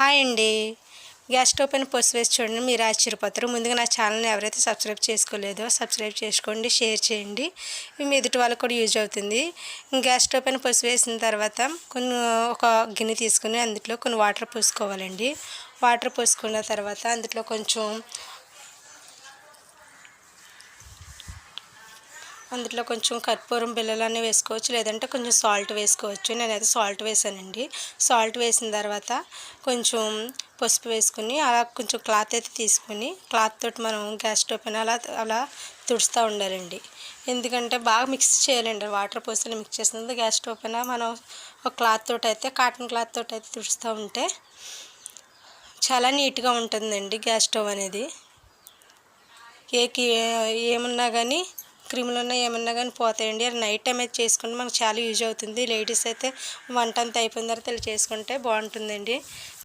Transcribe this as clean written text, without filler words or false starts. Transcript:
Hi అండి. Gas stove పైన పొసి వేసి చూడండి, మీరు ఆశ్చర్యపోతారు. ముందుగా నా ఛానల్ని ఎవరైతే సబ్స్క్రైబ్ చేసుకోలేదో సబ్స్క్రైబ్ చేసుకోండి, షేర్ చేయండి. మీ ఎదుటి వాళ్ళకి కూడా యూజ్ అవుతుంది. గ్యాస్ స్టవ్ పైన పొసి వేసిన తర్వాత ఒక గిన్నె తీసుకుని అందులో కొన్ని వాటర్ పోసుకోవాలండి. వాటర్ పోసుకున్న తర్వాత అందులో కొంచెం కర్పూరం బిళ్ళలన్నీ వేసుకోవచ్చు, లేదంటే కొంచెం సాల్ట్ వేసుకోవచ్చు. నేనైతే సాల్ట్ వేసానండి. సాల్ట్ వేసిన తర్వాత కొంచెం పసుపు వేసుకుని అలా కొంచెం క్లాత్ అయితే తీసుకుని క్లాత్ తోటి మనం గ్యాస్ స్టవ్ పైన అలా తుడుస్తూ ఉండాలండి. ఎందుకంటే బాగా మిక్స్ చేయాలండి. వాటర్ పోసి మిక్స్ చేసినందుకు గ్యాస్ స్టవ్ పైన మనం ఒక క్లాత్ తోటి అయితే కాటన్ క్లాత్ తోటి అయితే తుడుస్తూ ఉంటే చాలా నీట్గా ఉంటుందండి గ్యాస్ స్టవ్ అనేది. ఏమున్నా కానీ క్రిములు ఏమన్నా కానీ పోతాయండి. అది నైట్ టైం అయితే చేసుకుంటే మనకు చాలా యూజ్ అవుతుంది. లేడీస్ అయితే వంట అంతా అయిపోయిన తర్వాత ఇలా చేసుకుంటే బాగుంటుందండి.